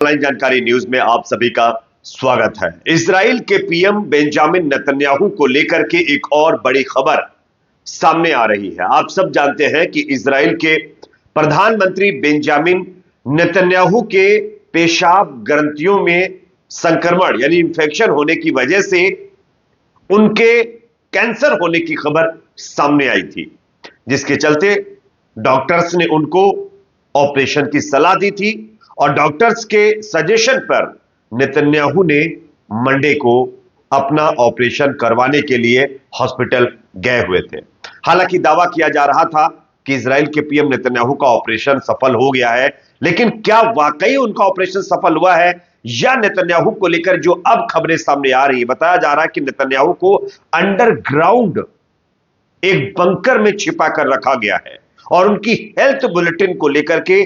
Online जानकारी news में आप सभी का स्वागत है। इजराइल के पीएम बेंजामिन नेतन्याहू को लेकर के एक और बड़ी खबर सामने आ रही है। आप सब जानते हैं कि इजराइल के प्रधानमंत्री बेंजामिन नेतन्याहू के पेशाब ग्रंथियों में संक्रमण यानी इंफेक्शन होने की वजह से उनके कैंसर होने की खबर सामने आई थी, जिसके चलते डॉक्टर्स ने उनको ऑपरेशन की सलाह दी थी और डॉक्टर्स के सजेशन पर नेतन्याहू ने मंडे को अपना ऑपरेशन करवाने के लिए हॉस्पिटल गए हुए थे। हालांकि दावा किया जा रहा था कि इजराइल के पीएम नेतन्याहू का ऑपरेशन सफल हो गया है, लेकिन क्या वाकई उनका ऑपरेशन सफल हुआ है या नेतन्याहू को लेकर जो अब खबरें सामने आ रही है, बताया जा रहा है कि नेतन्याहू को अंडरग्राउंड एक बंकर में छिपा कर रखा गया है और उनकी हेल्थ बुलेटिन को लेकर के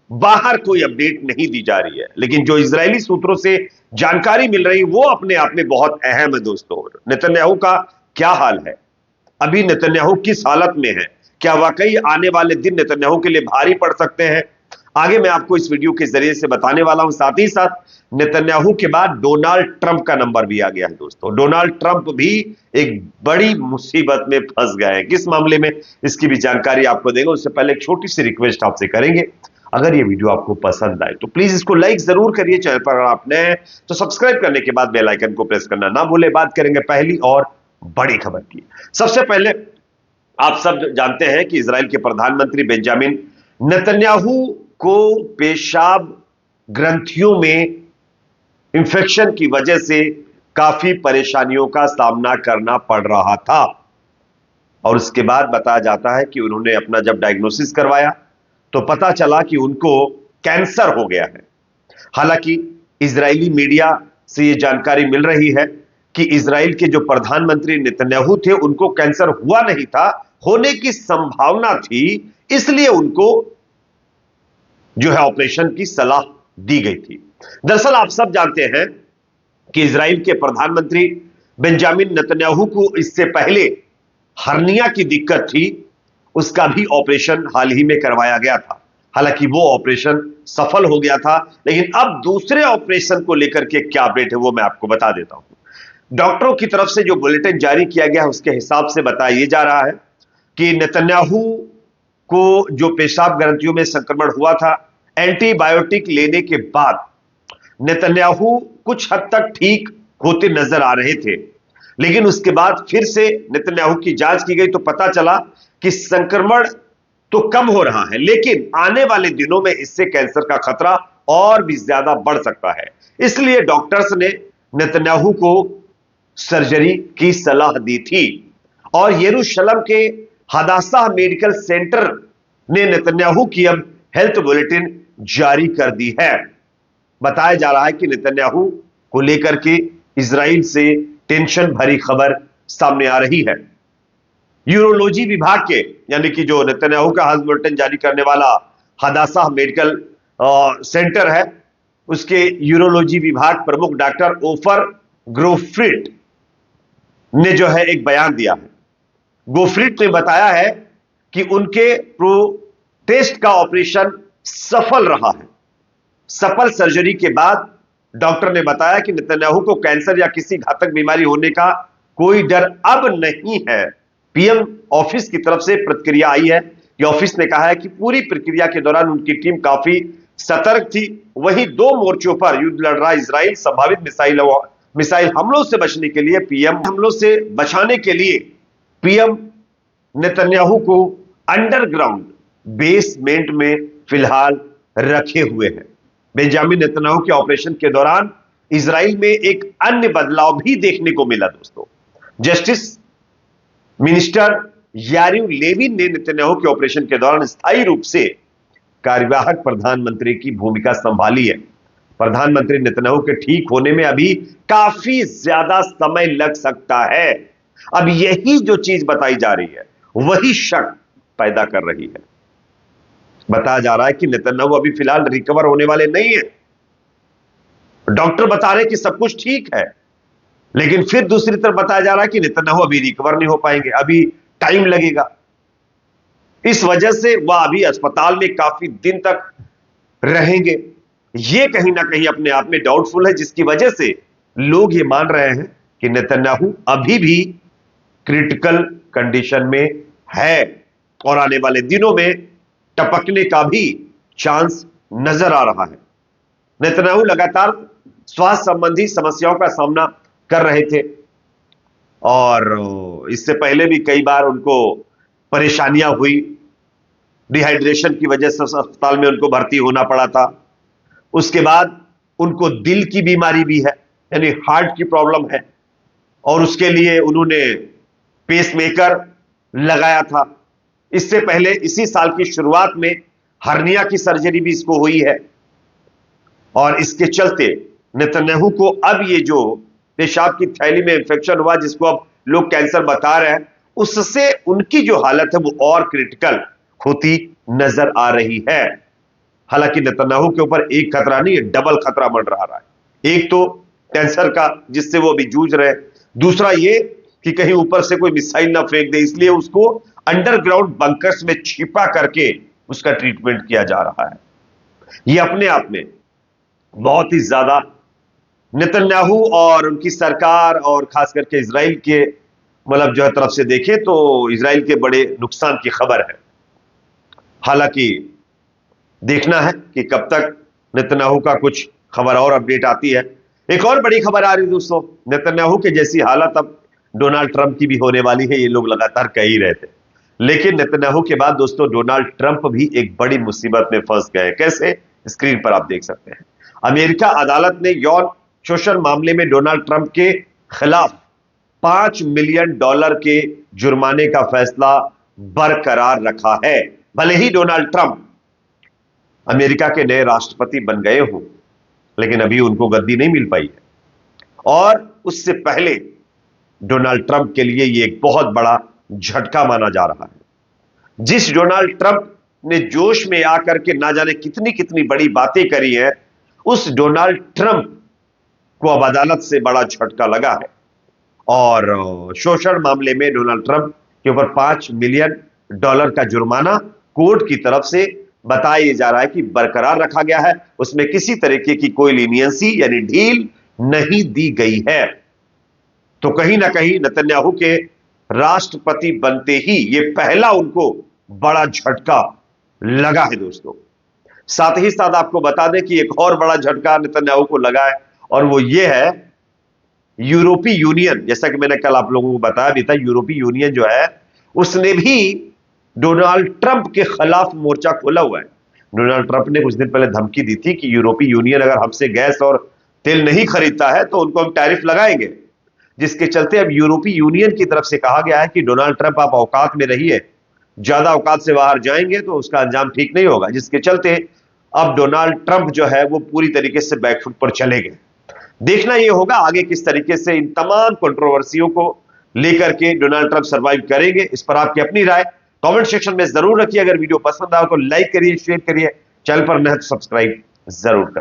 बाहर कोई अपडेट नहीं दी जा रही है। लेकिन जो इजरायली सूत्रों से जानकारी मिल रही वो अपने आप में बहुत अहम है। दोस्तों, नेतन्याहू का क्या हाल है, अभी नेतन्याहू किस हालत में है, क्या वाकई आने वाले दिन नेतन्याहू के लिए भारी पड़ सकते हैं, आगे मैं आपको इस वीडियो के जरिए से बताने वाला हूं। साथ ही साथ नेतन्याहू के बाद डोनाल्ड ट्रंप का नंबर भी आ गया है। दोस्तों, डोनाल्ड ट्रंप भी एक बड़ी मुसीबत में फंस गए हैं। किस मामले में, इसकी भी जानकारी आपको देंगे। उससे पहले एक छोटी सी रिक्वेस्ट आपसे करेंगे, अगर ये वीडियो आपको पसंद आए तो प्लीज इसको लाइक जरूर करिए। चैनल पर अगर आप नए हैं तो सब्सक्राइब करने के बाद बेल आइकन को प्रेस करना ना भूले। बात करेंगे पहली और बड़ी खबर की। सबसे पहले आप सब जानते हैं कि इजराइल के प्रधानमंत्री बेंजामिन नेतन्याहू को पेशाब ग्रंथियों में इंफेक्शन की वजह से काफी परेशानियों का सामना करना पड़ रहा था और उसके बाद बताया जाता है कि उन्होंने अपना जब डायग्नोसिस करवाया तो पता चला कि उनको कैंसर हो गया है। हालांकि इजरायली मीडिया से यह जानकारी मिल रही है कि इजराइल के जो प्रधानमंत्री नेतन्याहू थे उनको कैंसर हुआ नहीं था, होने की संभावना थी, इसलिए उनको जो है ऑपरेशन की सलाह दी गई थी। दरअसल आप सब जानते हैं कि इजराइल के प्रधानमंत्री बेंजामिन नेतन्याहू को इससे पहले हर्निया की दिक्कत थी, उसका भी ऑपरेशन हाल ही में करवाया गया था। हालांकि वो ऑपरेशन सफल हो गया था, लेकिन अब दूसरे ऑपरेशन को लेकर के क्या अपडेट है वो मैं आपको बता देता हूं। डॉक्टरों की तरफ से जो बुलेटिन जारी किया गया है उसके हिसाब से बताया जा रहा है कि नेतन्याहू को जो पेशाब ग्रंथियों में संक्रमण हुआ था, एंटीबायोटिक लेने के बाद नेतन्याहू कुछ हद तक ठीक होते नजर आ रहे थे, लेकिन उसके बाद फिर से नेतन्याहू की जांच की गई तो पता चला कि संक्रमण तो कम हो रहा है, लेकिन आने वाले दिनों में इससे कैंसर का खतरा और भी ज्यादा बढ़ सकता है। इसलिए डॉक्टर्स ने नेतन्याहू को सर्जरी की सलाह दी थी और यरूशलेम के हदासा मेडिकल सेंटर ने नेतन्याहू की अब हेल्थ बुलेटिन जारी कर दी है। बताया जा रहा है कि नेतन्याहू को लेकर के इजराइल से टेंशन भरी खबर सामने आ रही है। यूरोलॉजी विभाग के यानी कि जो नेतन्याहू का हेल्थ बुलेटिन जारी करने वाला हदासा मेडिकल सेंटर है, उसके यूरोलॉजी विभाग प्रमुख डॉक्टर ओफर ग्रोफ्रिट ने जो है एक बयान दिया है। गोफ्रिट ने बताया है कि उनके प्रोस्टेट का ऑपरेशन सफल रहा है। सफल सर्जरी के बाद डॉक्टर ने बताया कि नेतन्याहू को कैंसर या किसी घातक बीमारी होने का कोई डर अब नहीं है। पीएम ऑफिस की तरफ से प्रतिक्रिया आई है कि ऑफिस ने कहा है कि पूरी प्रक्रिया के दौरान उनकी टीम काफी सतर्क थी। वहीं दो मोर्चों पर युद्ध लड़ रहा इजराइल संभावित मिसाइल हमलों से बचने के लिए बचाने के लिए पीएम नेतन्याहू को अंडरग्राउंड बेसमेंट में फिलहाल रखे हुए हैं। बेंजामिन नेतन्याहू के ऑपरेशन के दौरान इजराइल में एक अन्य बदलाव भी देखने को मिला। दोस्तों, जस्टिस मिनिस्टर यारिव लेविन ने नेतन्याहू के ऑपरेशन के दौरान स्थायी रूप से कार्यवाहक प्रधानमंत्री की भूमिका संभाली है। प्रधानमंत्री नेतन्याहू के ठीक होने में अभी काफी ज्यादा समय लग सकता है। अब यही जो चीज बताई जा रही है वही शक पैदा कर रही है। बताया जा रहा है कि नेतन्याहू अभी फिलहाल रिकवर होने वाले नहीं है। डॉक्टर बता रहे हैं कि सब कुछ ठीक है, लेकिन फिर दूसरी तरफ बताया जा रहा है कि नेतन्याहू अभी रिकवर नहीं हो पाएंगे, अभी टाइम लगेगा। इस वजह से वह अभी अस्पताल में काफी दिन तक रहेंगे ये कहीं ना कहीं अपने आप में डाउटफुल है, जिसकी वजह से लोग ये मान रहे हैं कि नेतन्याहू अभी भी क्रिटिकल कंडीशन में है और आने वाले दिनों में टपकने का भी चांस नजर आ रहा है। नेतन्याहू लगातार स्वास्थ्य संबंधी समस्याओं का सामना कर रहे थे और इससे पहले भी कई बार उनको परेशानियां हुई। डिहाइड्रेशन की वजह से अस्पताल में उनको भर्ती होना पड़ा था। उसके बाद उनको दिल की बीमारी भी है, यानी हार्ट की प्रॉब्लम है, और उसके लिए उन्होंने पेसमेकर लगाया था। इससे पहले इसी साल की शुरुआत में हर्निया की सर्जरी भी इसको हुई है और इसके चलते नेतन्याहू को अब ये जो पेशाब की थैली में इंफेक्शन हुआ, जिसको अब लोग कैंसर बता रहे हैं, उससे उनकी जो हालत है वो और क्रिटिकल होती नजर आ रही है। हालांकि नेतन्याहू के ऊपर एक खतरा नहीं है, डबल खतरा मंडरा रहा है। एक तो कैंसर का, जिससे वो अभी जूझ रहे हैं, दूसरा ये कि कहीं ऊपर से कोई मिसाइल ना फेंक दे, इसलिए उसको अंडरग्राउंड बंकर्स में छिपा करके उसका ट्रीटमेंट किया जा रहा है। यह अपने आप में बहुत ही ज्यादा नेतन्याहू और उनकी सरकार और खास करके इजराइल के मतलब जो है तरफ से देखें तो इजराइल के बड़े नुकसान की खबर है। हालांकि देखना है कि कब तक नेतन्याहू का कुछ खबर और अपडेट आती है। एक और बड़ी खबर आ रही है दोस्तों, नेतन्याहू के जैसी हालत अब डोनाल्ड ट्रंप की भी होने वाली है, ये लोग लगातार कह ही रहे थे। लेकिन नेतन्याहू के बाद दोस्तों डोनाल्ड ट्रंप भी एक बड़ी मुसीबत में फंस गए। कैसे? स्क्रीन पर आप देख सकते हैं। अमेरिका अदालत ने यौन शोषण मामले में डोनाल्ड ट्रंप के खिलाफ $5 मिलियन के जुर्माने का फैसला बरकरार रखा है। भले ही डोनाल्ड ट्रंप अमेरिका के नए राष्ट्रपति बन गए हों, लेकिन अभी उनको गद्दी नहीं मिल पाई है और उससे पहले डोनाल्ड ट्रंप के लिए यह एक बहुत बड़ा झटका माना जा रहा है। जिस डोनाल्ड ट्रंप ने जोश में आकर के ना जाने कितनी कितनी बड़ी बातें करी है, उस डोनाल्ड ट्रंप को अब अदालत से बड़ा झटका लगा है और शोषण मामले में डोनाल्ड ट्रंप के ऊपर $5 मिलियन का जुर्माना कोर्ट की तरफ से बताया जा रहा है कि बरकरार रखा गया है। उसमें किसी तरीके की कोई लीनियंसी यानी ढील नहीं दी गई है। तो कहीं ना कहीं नेतन्याहू के राष्ट्रपति बनते ही यह पहला उनको बड़ा झटका लगा है दोस्तों। साथ ही साथ आपको बता दें कि एक और बड़ा झटका नेतन्याहू को लगा है और वो ये है यूरोपीय यूनियन। जैसा कि मैंने कल आप लोगों को बताया भी था, यूरोपीय यूनियन जो है उसने भी डोनाल्ड ट्रंप के खिलाफ मोर्चा खोला हुआ है। डोनाल्ड ट्रंप ने कुछ दिन पहले धमकी दी थी कि यूरोपीय यूनियन अगर हमसे गैस और तेल नहीं खरीदता है तो उनको हम टैरिफ लगाएंगे, जिसके चलते अब यूरोपीय यूनियन की तरफ से कहा गया है कि डोनाल्ड ट्रंप आप औकात में रहिए, ज्यादा औकात से बाहर जाएंगे तो उसका अंजाम ठीक नहीं होगा। जिसके चलते अब डोनाल्ड ट्रंप जो है वो पूरी तरीके से बैकफुट पर चले गए। देखना यह होगा आगे किस तरीके से इन तमाम कंट्रोवर्सियों को लेकर के डोनाल्ड ट्रंप सर्वाइव करेंगे। इस पर आपकी अपनी राय कमेंट सेक्शन में जरूर रखिए। अगर वीडियो पसंद आए तो लाइक करिए, शेयर करिए, चैनल पर नए तो सब्सक्राइब जरूर करें।